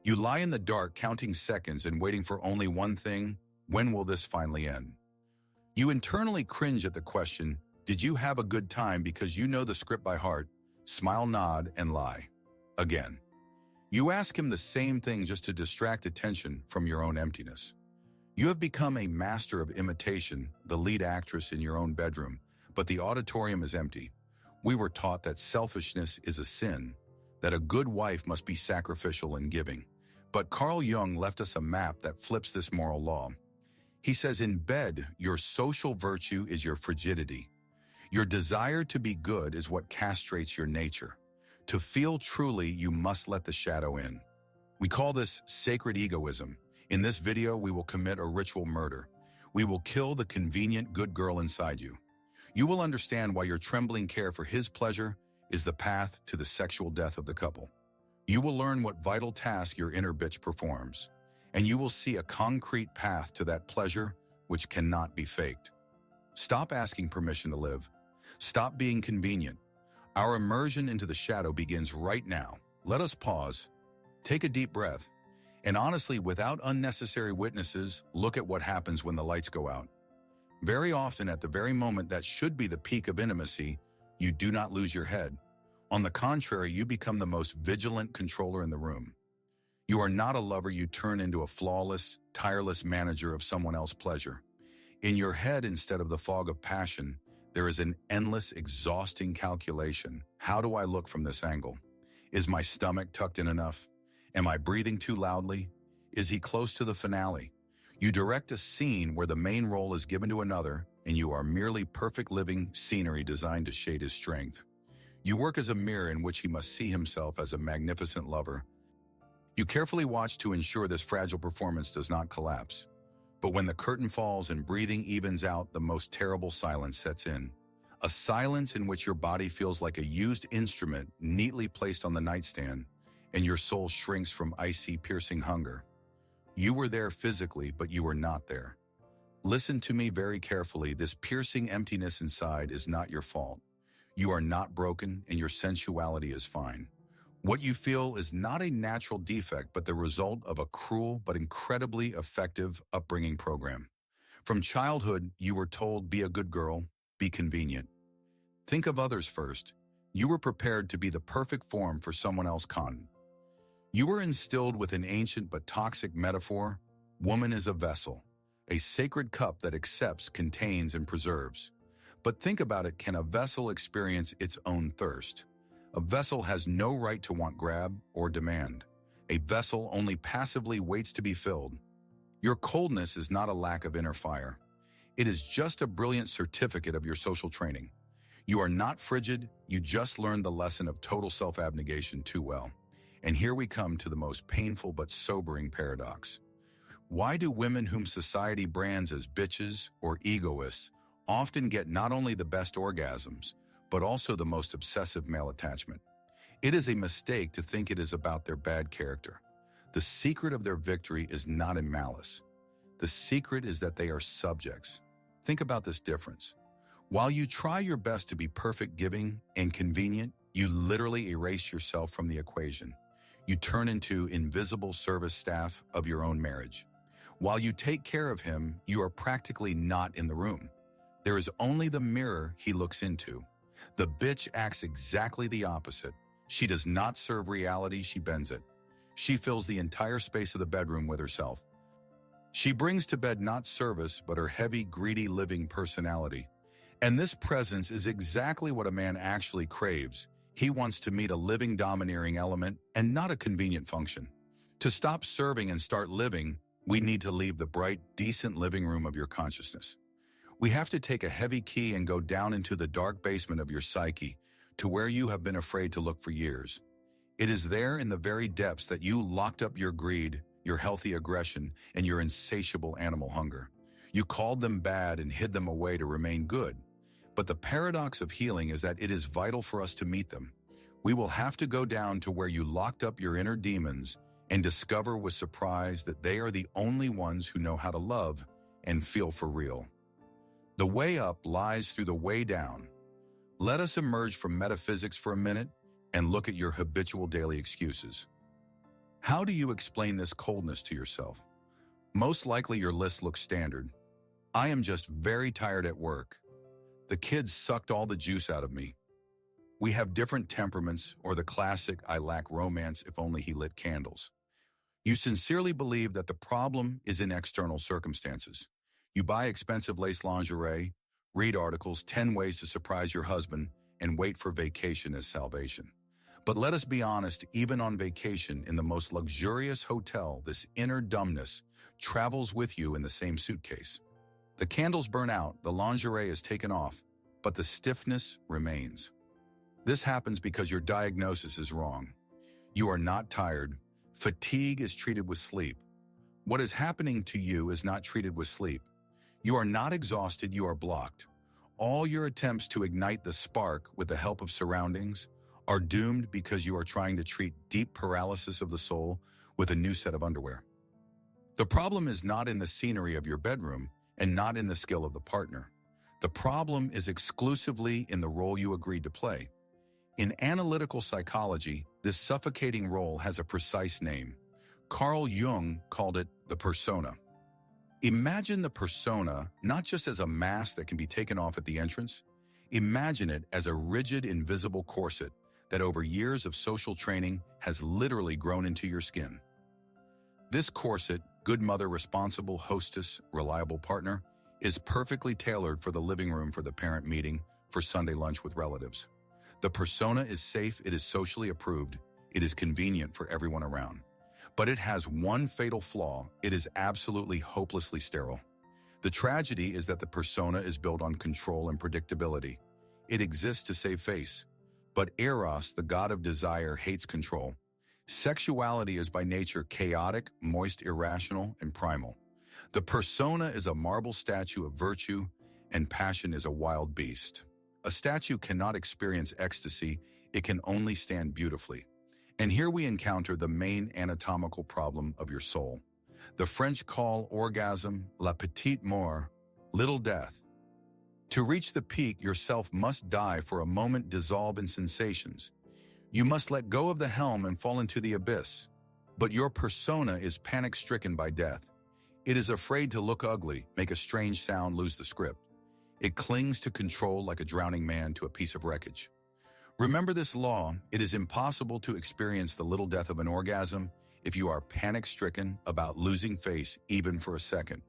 You lie in the dark counting seconds and waiting for only one thing: when will this finally end? You internally cringe at the question, did you have a good time, because you know the script by heart, smile, nod, and lie. Again. You ask him the same thing just to distract attention from your own emptiness. You have become a master of imitation, the lead actress in your own bedroom, but the auditorium is empty. We were taught that selfishness is a sin, that a good wife must be sacrificial and giving. But Carl Jung left us a map that flips this moral law. He says, in bed, your social virtue is your frigidity. Your desire to be good is what castrates your nature. To feel truly, you must let the shadow in. We call this sacred egoism. In this video, we will commit a ritual murder. We will kill the convenient good girl inside you. You will understand why your trembling care for his pleasure is the path to the sexual death of the couple. You will learn what vital task your inner bitch performs, and you will see a concrete path to that pleasure which cannot be faked. Stop asking permission to live. Stop being convenient. Our immersion into the shadow begins right now. Let us pause, take a deep breath, and honestly, without unnecessary witnesses, look at what happens when the lights go out. Very often, at the very moment that should be the peak of intimacy, you do not lose your head. On the contrary, you become the most vigilant controller in the room. You are not a lover, you turn into a flawless, tireless manager of someone else's pleasure. In your head, instead of the fog of passion, there is an endless, exhausting calculation. How do I look from this angle? Is my stomach tucked in enough? Am I breathing too loudly? Is he close to the finale? You direct a scene where the main role is given to another, and you are merely perfect living scenery designed to shade his strength. You work as a mirror in which he must see himself as a magnificent lover. You carefully watch to ensure this fragile performance does not collapse. But when the curtain falls and breathing evens out, the most terrible silence sets in. A silence in which your body feels like a used instrument neatly placed on the nightstand, and your soul shrinks from icy, piercing hunger. You were there physically, but you were not there. Listen to me very carefully. This piercing emptiness inside is not your fault. You are not broken, and your sensuality is fine. What you feel is not a natural defect, but the result of a cruel but incredibly effective upbringing program. From childhood, you were told, be a good girl, be convenient. Think of others first. You were prepared to be the perfect form for someone else. You were instilled with an ancient but toxic metaphor. Woman is a vessel, a sacred cup that accepts, contains, and preserves. But think about it, can a vessel experience its own thirst? A vessel has no right to want, grab, or demand. A vessel only passively waits to be filled. Your coldness is not a lack of inner fire. It is just a brilliant certificate of your social training. You are not frigid, you just learned the lesson of total self-abnegation too well. And here we come to the most painful but sobering paradox. Why do women whom society brands as bitches or egoists often get not only the best orgasms, but also the most obsessive male attachment? It is a mistake to think it is about their bad character. The secret of their victory is not in malice. The secret is that they are subjects. Think about this difference. While you try your best to be perfect, giving, and convenient, you literally erase yourself from the equation. You turn into invisible service staff of your own marriage. While you take care of him, you are practically not in the room. There is only the mirror he looks into. The bitch acts exactly the opposite. She does not serve reality, she bends it. She fills the entire space of the bedroom with herself. She brings to bed not service, but her heavy, greedy living personality. And this presence is exactly what a man actually craves. He wants to meet a living, domineering element and not a convenient function. To stop serving and start living, we need to leave the bright, decent living room of your consciousness. We have to take a heavy key and go down into the dark basement of your psyche, to where you have been afraid to look for years. It is there in the very depths that you locked up your greed, your healthy aggression, and your insatiable animal hunger. You called them bad and hid them away to remain good. But the paradox of healing is that it is vital for us to meet them. We will have to go down to where you locked up your inner demons and discover with surprise that they are the only ones who know how to love and feel for real. The way up lies through the way down. Let us emerge from metaphysics for a minute and look at your habitual daily excuses. How do you explain this coldness to yourself? Most likely your list looks standard. I am just very tired at work. The kids sucked all the juice out of me. We have different temperaments, or the classic I lack romance if only he lit candles. You sincerely believe that the problem is in external circumstances. You buy expensive lace lingerie, read articles 10 ways to surprise your husband, and wait for vacation as salvation. But let us be honest, even on vacation in the most luxurious hotel, this inner dumbness travels with you in the same suitcase. The candles burn out, the lingerie is taken off, but the stiffness remains. This happens because your diagnosis is wrong. You are not tired. Fatigue is treated with sleep. What is happening to you is not treated with sleep. You are not exhausted, you are blocked. All your attempts to ignite the spark with the help of surroundings are doomed because you are trying to treat deep paralysis of the soul with a new set of underwear. The problem is not in the scenery of your bedroom and not in the skill of the partner. The problem is exclusively in the role you agreed to play. In analytical psychology, this suffocating role has a precise name. Carl Jung called it the persona. Imagine the persona not just as a mask that can be taken off at the entrance. Imagine it as a rigid, invisible corset that over years of social training has literally grown into your skin. This corset, good mother, responsible hostess, reliable partner, is perfectly tailored for the living room, for the parent meeting, for Sunday lunch with relatives. The persona is safe, it is socially approved, it is convenient for everyone around. But it has one fatal flaw: it is absolutely hopelessly sterile. The tragedy is that the persona is built on control and predictability. It exists to save face. But Eros, the god of desire, hates control. Sexuality is by nature chaotic, moist, irrational, and primal. The persona is a marble statue of virtue, and passion is a wild beast. A statue cannot experience ecstasy, it can only stand beautifully. And here we encounter the main anatomical problem of your soul. The French call orgasm la petite mort, little death. To reach the peak, yourself must die for a moment, dissolve in sensations. You must let go of the helm and fall into the abyss. But your persona is panic-stricken by death. It is afraid to look ugly, make a strange sound, lose the script. It clings to control like a drowning man to a piece of wreckage. Remember this law: it is impossible to experience the little death of an orgasm if you are panic-stricken about losing face even for a second.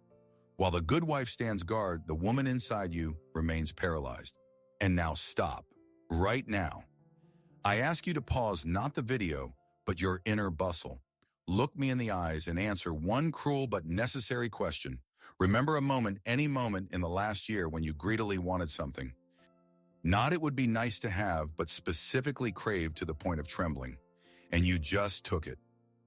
While the good wife stands guard, the woman inside you remains paralyzed. And now stop, right now. I ask you to pause not the video, but your inner bustle. Look me in the eyes and answer one cruel but necessary question. Remember a moment, any moment in the last year when you greedily wanted something. Not it would be nice to have, but specifically craved to the point of trembling. And you just took it,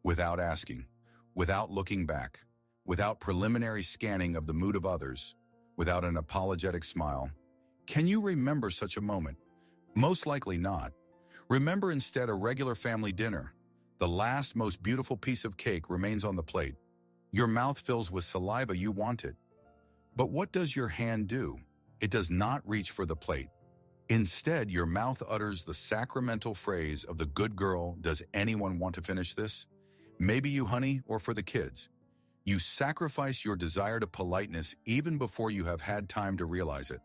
without asking, without looking back, without preliminary scanning of the mood of others, without an apologetic smile. Can you remember such a moment? Most likely not. Remember instead a regular family dinner. The last, most beautiful piece of cake remains on the plate. Your mouth fills with saliva, you want it. But what does your hand do? It does not reach for the plate. Instead, your mouth utters the sacramental phrase of the good girl, "Does anyone want to finish this?" Maybe you, honey, or for the kids. You sacrifice your desire to politeness even before you have had time to realize it.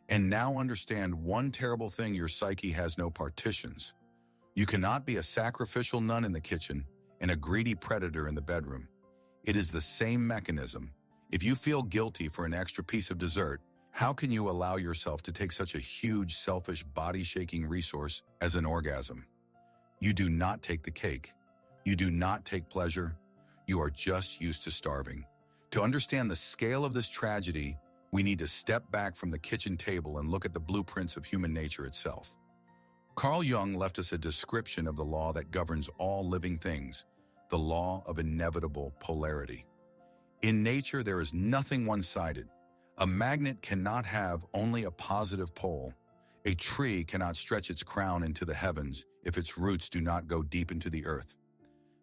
And now understand one terrible thing: your psyche has no partitions. You cannot be a sacrificial nun in the kitchen and a greedy predator in the bedroom. It is the same mechanism. If you feel guilty for an extra piece of dessert, how can you allow yourself to take such a huge, selfish, body-shaking resource as an orgasm? You do not take the cake. You do not take pleasure. You are just used to starving. To understand the scale of this tragedy, we need to step back from the kitchen table and look at the blueprints of human nature itself. Carl Jung left us a description of the law that governs all living things, the law of inevitable polarity. In nature, there is nothing one-sided. A magnet cannot have only a positive pole. A tree cannot stretch its crown into the heavens if its roots do not go deep into the earth.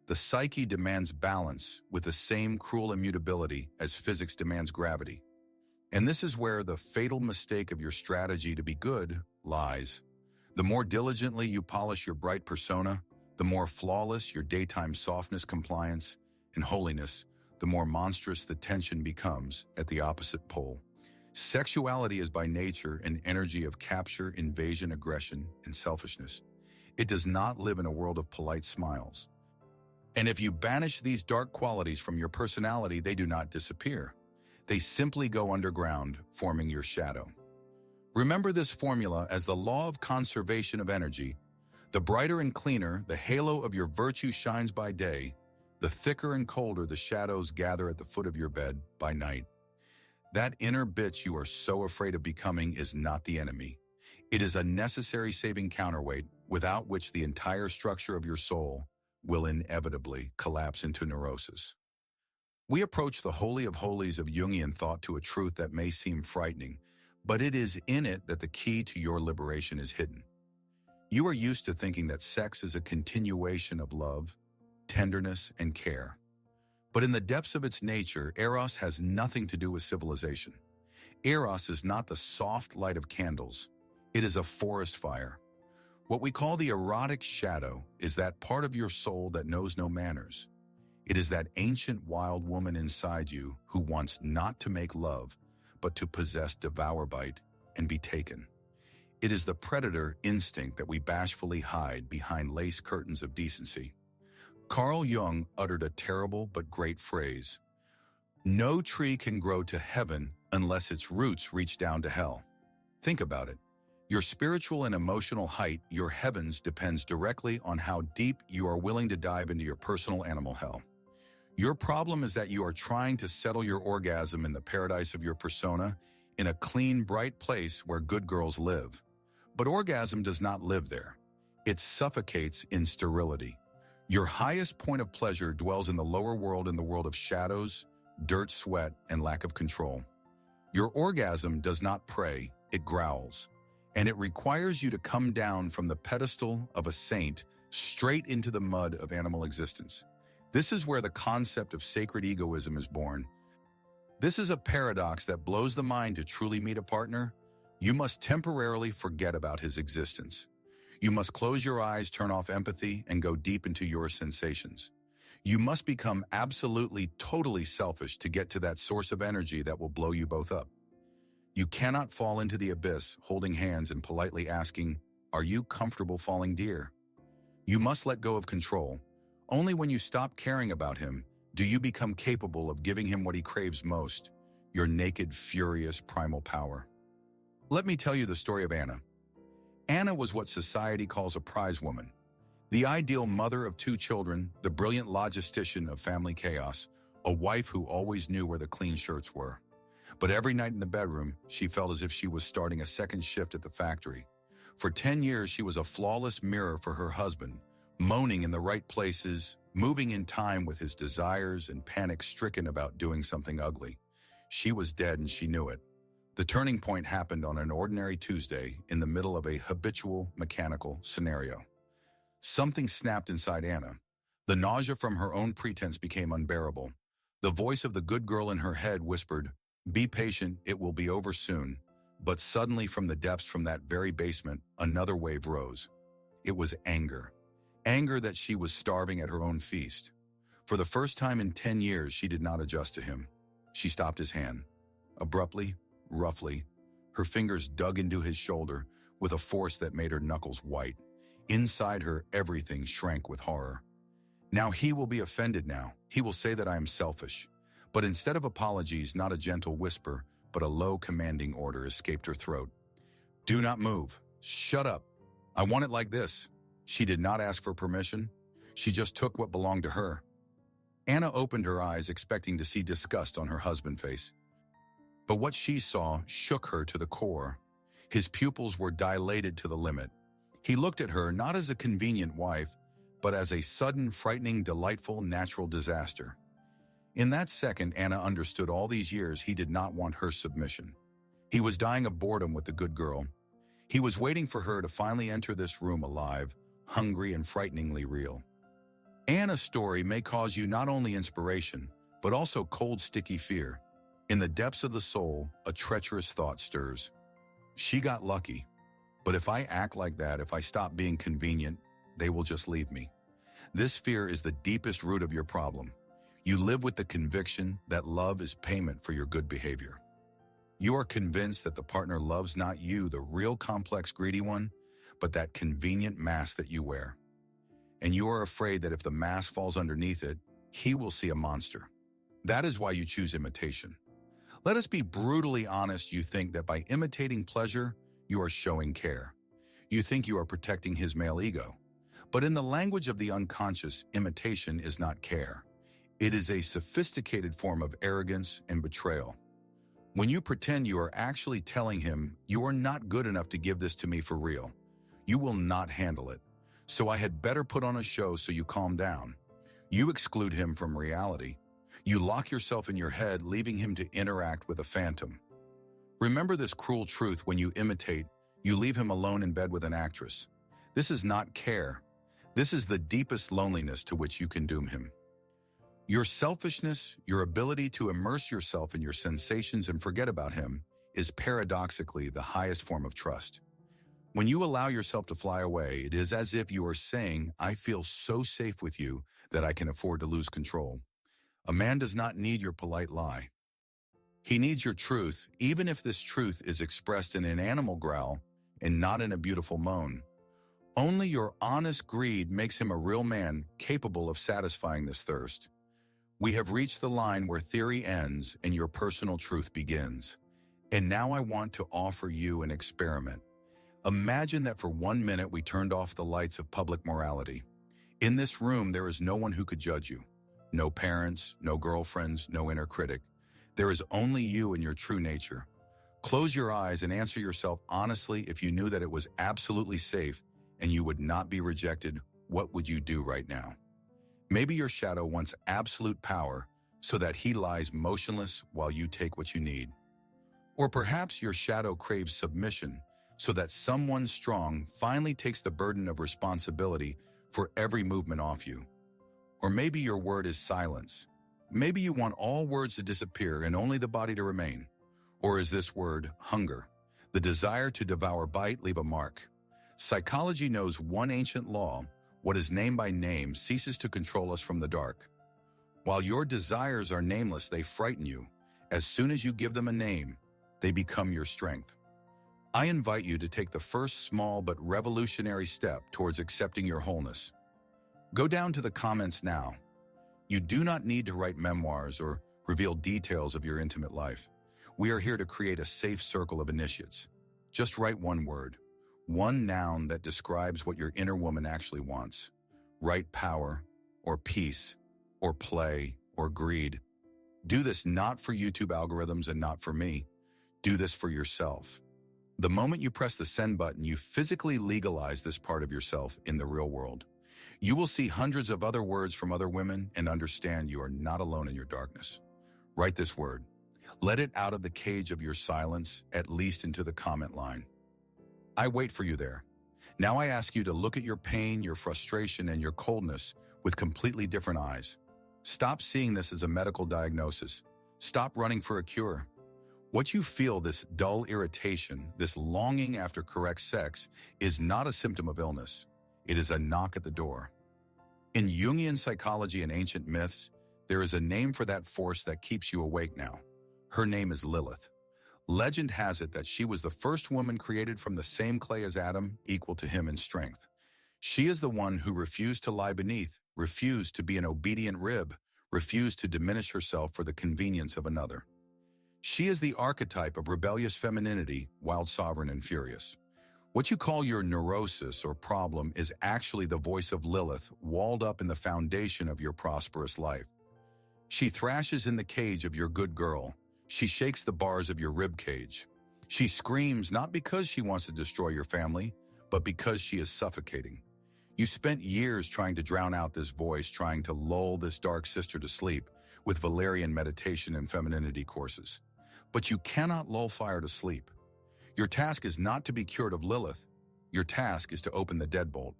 The psyche demands balance with the same cruel immutability as physics demands gravity. And this is where the fatal mistake of your strategy to be good lies. The more diligently you polish your bright persona, The more flawless your daytime softness, compliance, and holiness, the more monstrous the tension becomes at the opposite pole. Sexuality is by nature an energy of capture, invasion, aggression, and selfishness. It does not live in a world of polite smiles. And if you banish these dark qualities from your personality, they do not disappear. They simply go underground, forming your shadow. Remember this formula as the law of conservation of energy. The brighter and cleaner the halo of your virtue shines by day, the thicker and colder the shadows gather at the foot of your bed by night. That inner bitch you are so afraid of becoming is not the enemy. It is a necessary saving counterweight without which the entire structure of your soul will inevitably collapse into neurosis. We approach the holy of holies of Jungian thought to a truth that may seem frightening, but it is in it that the key to your liberation is hidden. You are used to thinking that sex is a continuation of love, tenderness, and care. But in the depths of its nature, Eros has nothing to do with civilization. Eros is not the soft light of candles. It is a forest fire. What we call the erotic shadow is that part of your soul that knows no manners. It is that ancient wild woman inside you who wants not to make love, but to possess, devour, bite, and be taken. It is the predator instinct that we bashfully hide behind lace curtains of decency. Carl Jung uttered a terrible but great phrase: "No tree can grow to heaven unless its roots reach down to hell." Think about it. Your spiritual and emotional height, your heavens, depends directly on how deep you are willing to dive into your personal animal hell. Your problem is that you are trying to settle your orgasm in the paradise of your persona, in a clean, bright place where good girls live. But orgasm does not live there. It suffocates in sterility. Your highest point of pleasure dwells in the lower world, in the world of shadows, dirt, sweat, and lack of control. Your orgasm does not pray, it growls. And it requires you to come down from the pedestal of a saint straight into the mud of animal existence. This is where the concept of sacred egoism is born. This is a paradox that blows the mind. To truly meet a partner, you must temporarily forget about his existence. You must close your eyes, turn off empathy, and go deep into your sensations. You must become absolutely, totally selfish to get to that source of energy that will blow you both up. You cannot fall into the abyss holding hands and politely asking, "Are you comfortable falling, dear?" You must let go of control. Only when you stop caring about him do you become capable of giving him what he craves most, your naked, furious, primal power. Let me tell you the story of Anna. Anna was what society calls a prize woman, the ideal mother of 2 children, the brilliant logistician of family chaos, a wife who always knew where the clean shirts were. But every night in the bedroom, she felt as if she was starting a second shift at the factory. For 10 years, she was a flawless mirror for her husband, moaning in the right places, moving in time with his desires, and panic-stricken about doing something ugly. She was dead and she knew it. The turning point happened on an ordinary Tuesday in the middle of a habitual, mechanical scenario. Something snapped inside Anna. The nausea from her own pretense became unbearable. The voice of the good girl in her head whispered, "Be patient, it will be over soon." But suddenly from the depths from that very basement, another wave rose. It was anger. Anger that she was starving at her own feast. For the first time in 10 years, she did not adjust to him. She stopped his hand. Abruptly, roughly, her fingers dug into his shoulder with a force that made her knuckles white. Inside her, everything shrank with horror. Now he will be offended now. He will say that I am selfish. But instead of apologies, not a gentle whisper, but a low commanding order escaped her throat. "Do not move. Shut up. I want it like this." She did not ask for permission. She just took what belonged to her. Anna opened her eyes, expecting to see disgust on her husband's face. But what she saw shook her to the core. His pupils were dilated to the limit. He looked at her not as a convenient wife, but as a sudden, frightening, delightful, natural disaster. In that second, Anna understood all these years he did not want her submission. He was dying of boredom with the good girl. He was waiting for her to finally enter this room alive, hungry, and frighteningly real. Anna's story may cause you not only inspiration, but also cold, sticky fear. In the depths of the soul, a treacherous thought stirs. She got lucky. But if I act like that, if I stop being convenient, they will just leave me. This fear is the deepest root of your problem. You live with the conviction that love is payment for your good behavior. You are convinced that the partner loves not you, the real complex greedy one, but that convenient mask that you wear. And you are afraid that if the mask falls underneath it, he will see a monster. That is why you choose imitation. Let us be brutally honest. You think that by imitating pleasure, you are showing care. You think you are protecting his male ego. But in the language of the unconscious, imitation is not care. It is a sophisticated form of arrogance and betrayal. When you pretend, you are actually telling him, you are not good enough to give this to me for real. You will not handle it. So I had better put on a show so you calm down. You exclude him from reality. You lock yourself in your head, leaving him to interact with a phantom. Remember this cruel truth: when you imitate, you leave him alone in bed with an actress. This is not care. This is the deepest loneliness to which you can doom him. Your selfishness, your ability to immerse yourself in your sensations and forget about him, is paradoxically the highest form of trust. When you allow yourself to fly away, it is as if you are saying, I feel so safe with you that I can afford to lose control. A man does not need your polite lie. He needs your truth, even if this truth is expressed in an animal growl and not in a beautiful moan. Only your honest greed makes him a real man capable of satisfying this thirst. We have reached the line where theory ends and your personal truth begins. And now I want to offer you an experiment. Imagine that for 1 minute we turned off the lights of public morality. In this room, there is no one who could judge you. No parents, no girlfriends, no inner critic. There is only you and your true nature. Close your eyes and answer yourself honestly. If you knew that it was absolutely safe and you would not be rejected, what would you do right now? Maybe your shadow wants absolute power so that he lies motionless while you take what you need. Or perhaps your shadow craves submission so that someone strong finally takes the burden of responsibility for every movement off you. Or maybe your word is silence. Maybe you want all words to disappear and only the body to remain. Or is this word hunger? The desire to devour, bite, leave a mark. Psychology knows one ancient law: what is named by name ceases to control us from the dark. While your desires are nameless, they frighten you. As soon as you give them a name, they become your strength. I invite you to take the first small but revolutionary step towards accepting your wholeness. Go down to the comments now. You do not need to write memoirs or reveal details of your intimate life. We are here to create a safe circle of initiates. Just write one word, one noun that describes what your inner woman actually wants. Write power, or peace, or play, or greed. Do this not for YouTube algorithms and not for me. Do this for yourself. The moment you press the send button, you physically legalize this part of yourself in the real world. You will see hundreds of other words from other women and understand you are not alone in your darkness. Write this word. Let it out of the cage of your silence, at least into the comment line. I wait for you there. Now I ask you to look at your pain, your frustration, and your coldness with completely different eyes. Stop seeing this as a medical diagnosis. Stop running for a cure. What you feel, this dull irritation, this longing after correct sex, is not a symptom of illness. It is a knock at the door. In Jungian psychology and ancient myths, there is a name for that force that keeps you awake now. Her name is Lilith. Legend has it that she was the first woman created from the same clay as Adam, equal to him in strength. She is the one who refused to lie beneath, refused to be an obedient rib, refused to diminish herself for the convenience of another. She is the archetype of rebellious femininity, wild, sovereign, and furious. What you call your neurosis or problem is actually the voice of Lilith walled up in the foundation of your prosperous life. She thrashes in the cage of your good girl. She shakes the bars of your rib cage. She screams not because she wants to destroy your family, but because she is suffocating. You spent years trying to drown out this voice, trying to lull this dark sister to sleep with Valerian meditation and femininity courses. But you cannot lull fire to sleep. Your task is not to be cured of Lilith. Your task is to open the deadbolt.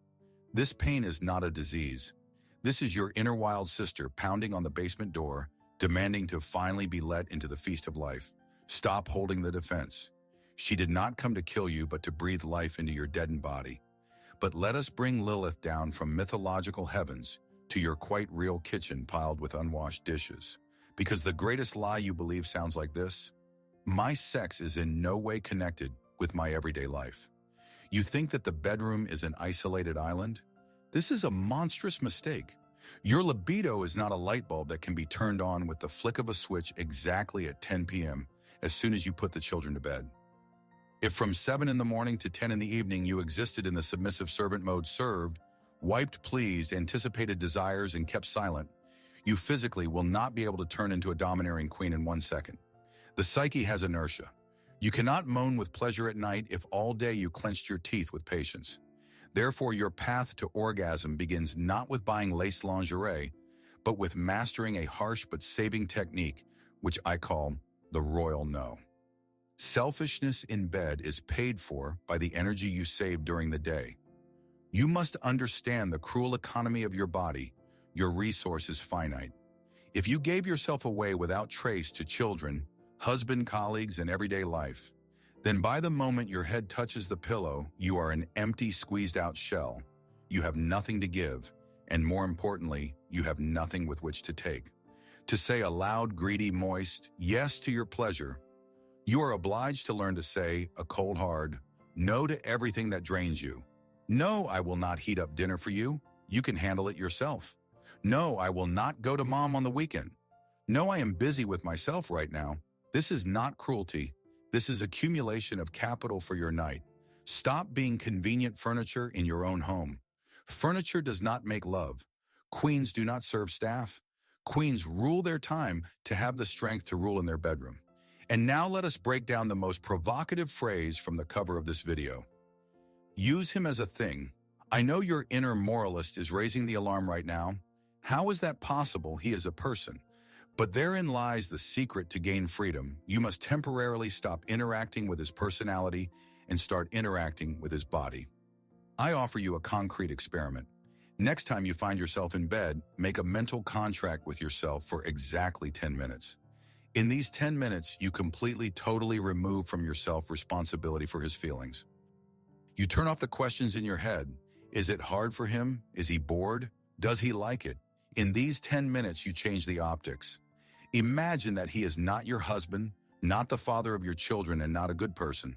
This pain is not a disease. This is your inner wild sister pounding on the basement door, demanding to finally be let into the feast of life. Stop holding the defense. She did not come to kill you, but to breathe life into your deadened body. But let us bring Lilith down from mythological heavens. to your quite real kitchen piled with unwashed dishes. Because the greatest lie you believe sounds like this: my sex is in no way connected with my everyday life. You think that the bedroom is an isolated island? This is a monstrous mistake. Your libido is not a light bulb that can be turned on with the flick of a switch exactly at 10 p.m. as soon as you put the children to bed. If from 7 in the morning to 10 in the evening you existed in the submissive servant mode, served, wiped, pleased, anticipated desires, and kept silent, you physically will not be able to turn into a domineering queen in 1 second. The psyche has inertia. You cannot moan with pleasure at night if all day you clenched your teeth with patience. Therefore, your path to orgasm begins not with buying lace lingerie, but with mastering a harsh but saving technique, which I call the royal no. Selfishness in bed is paid for by the energy you save during the day. You must understand the cruel economy of your body. Your resource is finite. If you gave yourself away without trace to children, husband, colleagues, and everyday life, then by the moment your head touches the pillow, you are an empty, squeezed-out shell. You have nothing to give, and more importantly, you have nothing with which to take. To say a loud, greedy, moist yes to your pleasure, you are obliged to learn to say a cold, hard no to everything that drains you. No, I will not heat up dinner for you. You can handle it yourself. No, I will not go to mom on the weekend. No, I am busy with myself right now. This is not cruelty. This is accumulation of capital for your night. Stop being convenient furniture in your own home. Furniture does not make love. Queens do not serve staff. Queens rule their time to have the strength to rule in their bedroom. And now let us break down the most provocative phrase from the cover of this video. Use him as a thing. I know your inner moralist is raising the alarm right now. How is that possible? He is a person. But therein lies the secret to gain freedom. You must temporarily stop interacting with his personality and start interacting with his body. I offer you a concrete experiment. Next time you find yourself in bed, make a mental contract with yourself for exactly 10 minutes. In these 10 minutes, you completely, totally remove from yourself responsibility for his feelings. You turn off the questions in your head. Is it hard for him? Is he bored? Does he like it? In these 10 minutes, you change the optics. Imagine that he is not your husband, not the father of your children, and not a good person.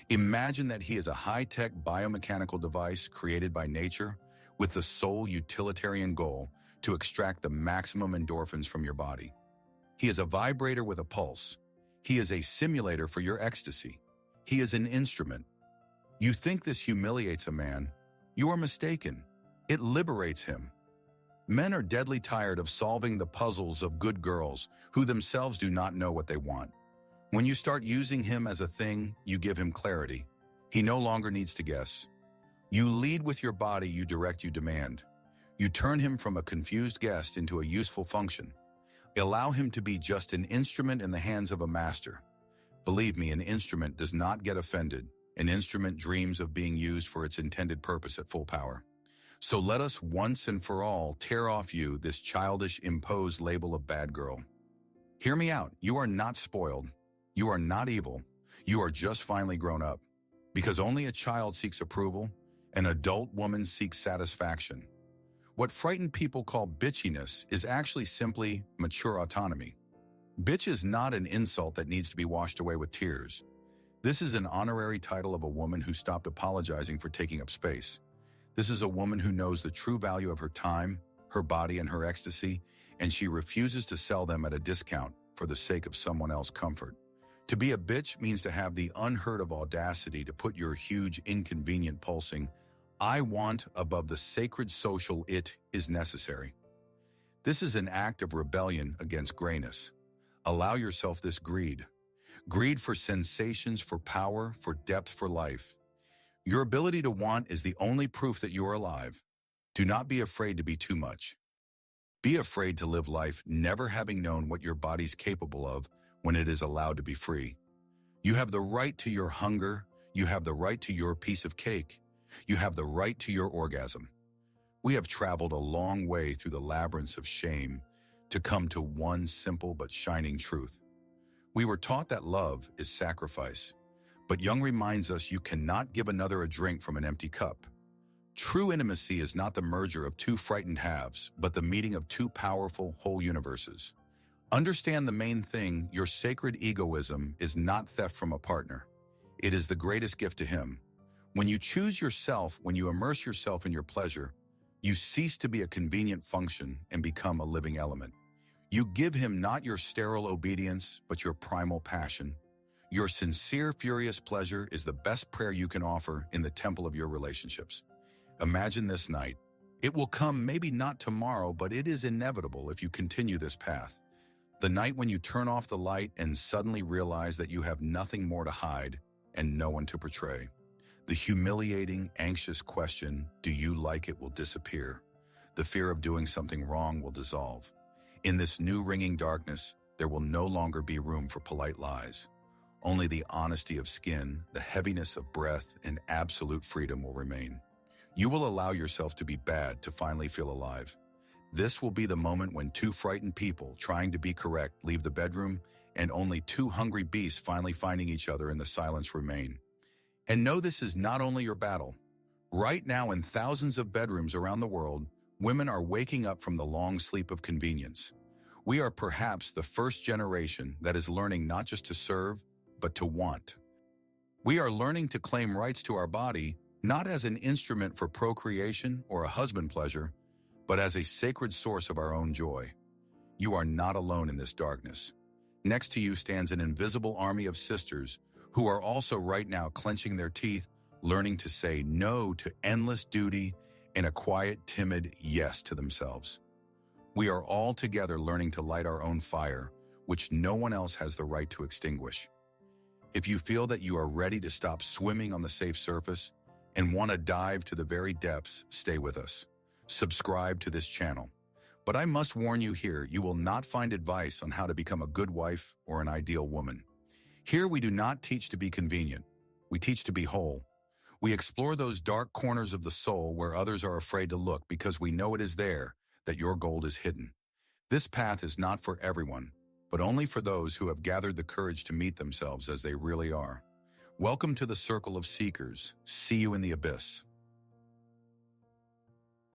Imagine that he is a high-tech biomechanical device created by nature with the sole utilitarian goal to extract the maximum endorphins from your body. He is a vibrator with a pulse. He is a simulator for your ecstasy. He is an instrument. You think this humiliates a man? You are mistaken. It liberates him. Men are deadly tired of solving the puzzles of good girls who themselves do not know what they want. When you start using him as a thing, you give him clarity. He no longer needs to guess. You lead with your body, you direct, you demand. You turn him from a confused guest into a useful function. Allow him to be just an instrument in the hands of a master. Believe me, an instrument does not get offended. An instrument dreams of being used for its intended purpose at full power. So let us once and for all tear off you this childish imposed label of bad girl. Hear me out. You are not spoiled. You are not evil. You are just finally grown up. Because only a child seeks approval, an adult woman seeks satisfaction. What frightened people call bitchiness is actually simply mature autonomy. Bitch is not an insult that needs to be washed away with tears. This is an honorary title of a woman who stopped apologizing for taking up space. This is a woman who knows the true value of her time, her body, and her ecstasy, and she refuses to sell them at a discount for the sake of someone else's comfort. To be a bitch means to have the unheard of audacity to put your huge, inconvenient pulsing I want above the sacred social it is necessary. This is an act of rebellion against grayness. Allow yourself this greed. Greed for sensations, for power, for depth, for life. Your ability to want is the only proof that you are alive. Do not be afraid to be too much. Be afraid to live life never having known what your body's capable of when it is allowed to be free. You have the right to your hunger. You have the right to your piece of cake. You have the right to your orgasm. We have traveled a long way through the labyrinths of shame to come to one simple but shining truth. We were taught that love is sacrifice, but Jung reminds us you cannot give another a drink from an empty cup. True intimacy is not the merger of two frightened halves, but the meeting of two powerful whole universes. Understand the main thing: your sacred egoism is not theft from a partner. It is the greatest gift to him. When you choose yourself, when you immerse yourself in your pleasure, you cease to be a convenient function and become a living element. You give him not your sterile obedience, but your primal passion. Your sincere, furious pleasure is the best prayer you can offer in the temple of your relationships. Imagine this night. It will come, maybe not tomorrow, but it is inevitable if you continue this path. The night when you turn off the light and suddenly realize that you have nothing more to hide and no one to portray. The humiliating, anxious question, "Do you like it?" will disappear. The fear of doing something wrong will dissolve. In this new ringing darkness, there will no longer be room for polite lies. Only the honesty of skin, the heaviness of breath, and absolute freedom will remain. You will allow yourself to be bad to finally feel alive. This will be the moment when two frightened people trying to be correct leave the bedroom and only two hungry beasts finally finding each other in the silence remain. And know this is not only your battle. Right now, in thousands of bedrooms around the world, women are waking up from the long sleep of convenience. We are perhaps the first generation that is learning not just to serve, but to want. We are learning to claim rights to our body, not as an instrument for procreation or a husband pleasure, but as a sacred source of our own joy. You are not alone in this darkness. Next to you stands an invisible army of sisters who are also right now clenching their teeth, learning to say no to endless duty and a quiet, timid yes to themselves. We are all together learning to light our own fire, which no one else has the right to extinguish. If you feel that you are ready to stop swimming on the safe surface and want to dive to the very depths, stay with us. Subscribe to this channel. But I must warn you here, you will not find advice on how to become a good wife or an ideal woman. Here we do not teach to be convenient. We teach to be whole. We explore those dark corners of the soul where others are afraid to look because we know it is there that your gold is hidden. This path is not for everyone, but only for those who have gathered the courage to meet themselves as they really are. Welcome to the circle of seekers. See you in the abyss.